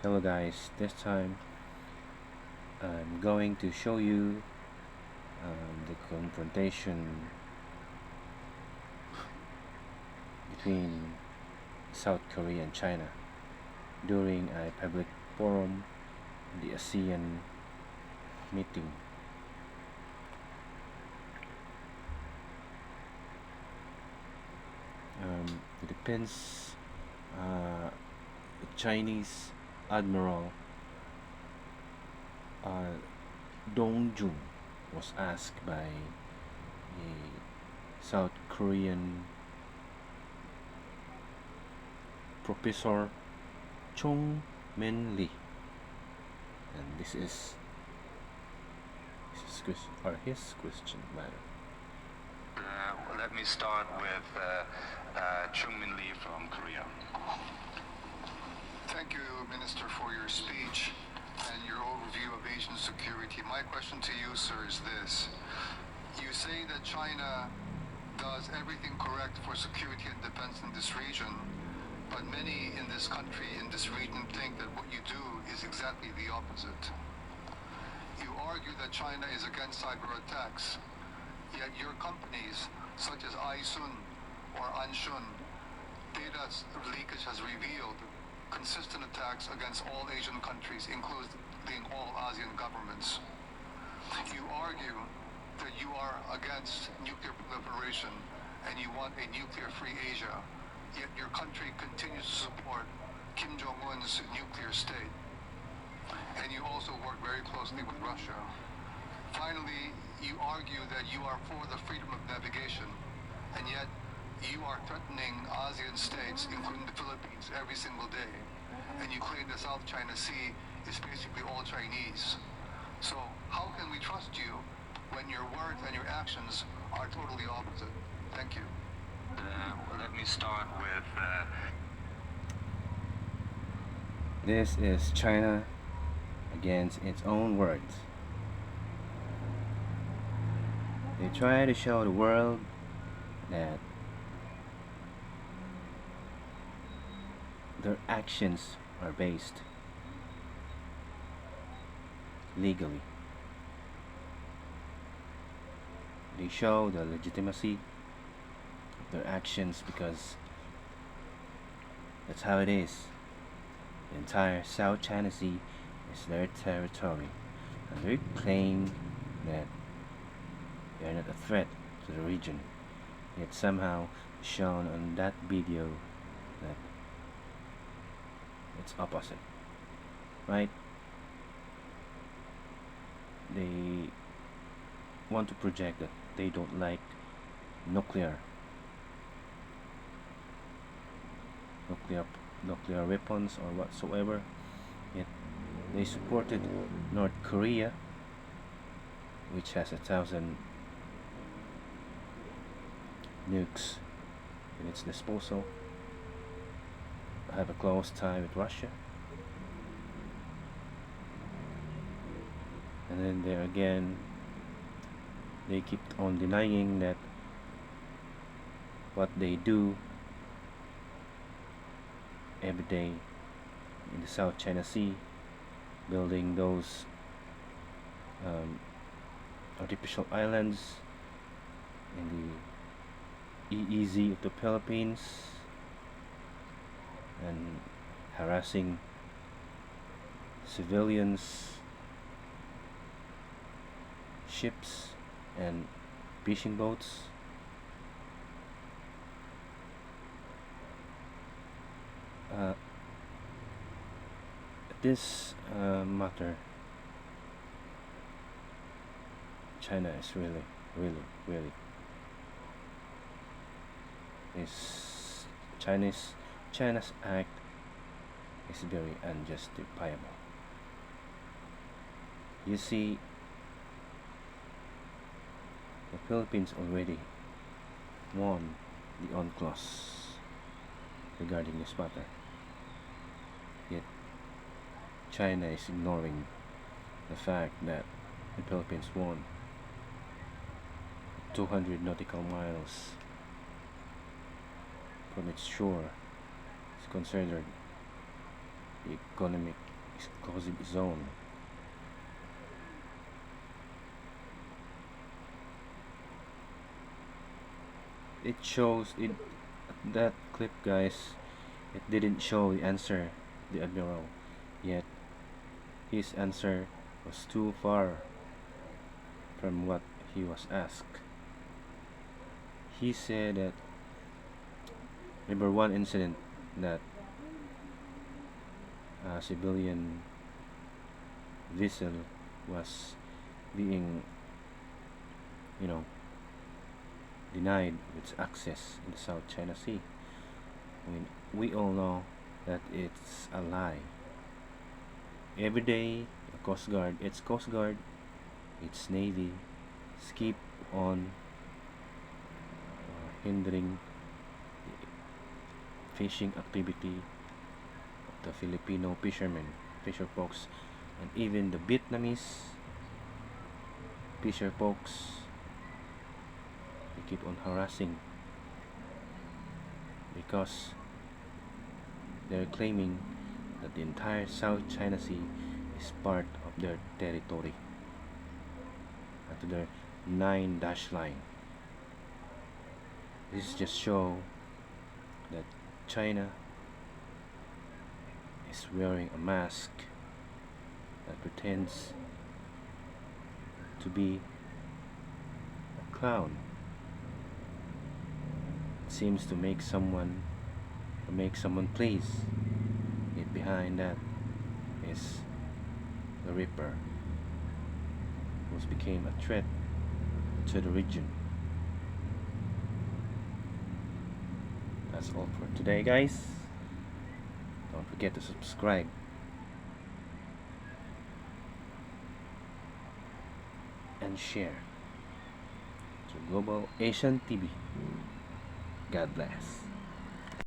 Hello guys, this time I'm going to show you the confrontation between South Korea and China during a public forum, the ASEAN meeting. The Philippines, the Chinese Admiral Dong Jun was asked by a South Korean Professor Chung Min Lee, and his question rather. Let me start with Chung Min Lee from Korea. Thank you, Minister, for your speech and your overview of Asian security. My question to you, sir, is this. You say that China does everything correct for security and defense in this region, but many in this country, in this region, think that what you do is exactly the opposite. You argue that China is against cyber attacks, yet your companies, such as ASEAN or Anshun, data leakage has revealed consistent attacks against all Asian countries, including all ASEAN governments. You argue that you are against nuclear proliferation and you want a nuclear-free Asia, yet your country continues to support Kim Jong-un's nuclear state. And you also work very closely with Russia. Finally, you argue that you are for the freedom of navigation, and yet you are threatening ASEAN states, including the Philippines, every single day. And you claim the South China Sea is basically all Chinese. So how can we trust you when your words and your actions are totally opposite? Thank you. Let me start with This is China against its own words. They try to show the world that their actions are based legally. They show the legitimacy of their actions because that's how it is. The entire South China Sea is their territory, and they claim that they are not a threat to the region, yet somehow shown on that video that it's opposite, right? They want to project that they don't like nuclear weapons or whatsoever, yet they supported North Korea, which has 1,000 nukes in its disposal, have a close tie with Russia, and then there again they keep on denying that what they do every day in the South China Sea, building those artificial islands in the EEZ of the Philippines and harassing civilians, ships and fishing boats. This matter, China is really is China's act is very unjustifiable. You see, the Philippines already won the UNCLOS regarding this matter, yet China is ignoring the fact that the Philippines won 200 nautical miles from its shore. Is considered the economic exclusive zone. It shows it that clip, guys. It didn't show the answer, the admiral, yet his answer was too far from what he was asked. He said that number one incident that a civilian vessel was being, you know, denied its access in the South China Sea. I mean, we all know that it's a lie. Every day, the Coast Guard, its Navy, keep on hindering the fishing activity of the Filipino fishermen, fisher folks, and even the Vietnamese fisher folks. They keep on harassing because they're claiming that the entire South China Sea is part of their territory, to their 9 dash line. This just show that China is wearing a mask that pretends to be a clown. It seems to make someone please. Yet behind that is the Ripper, who became a threat to the region. That's all for today, guys. Don't forget to subscribe and share to Global Asian TV. God bless.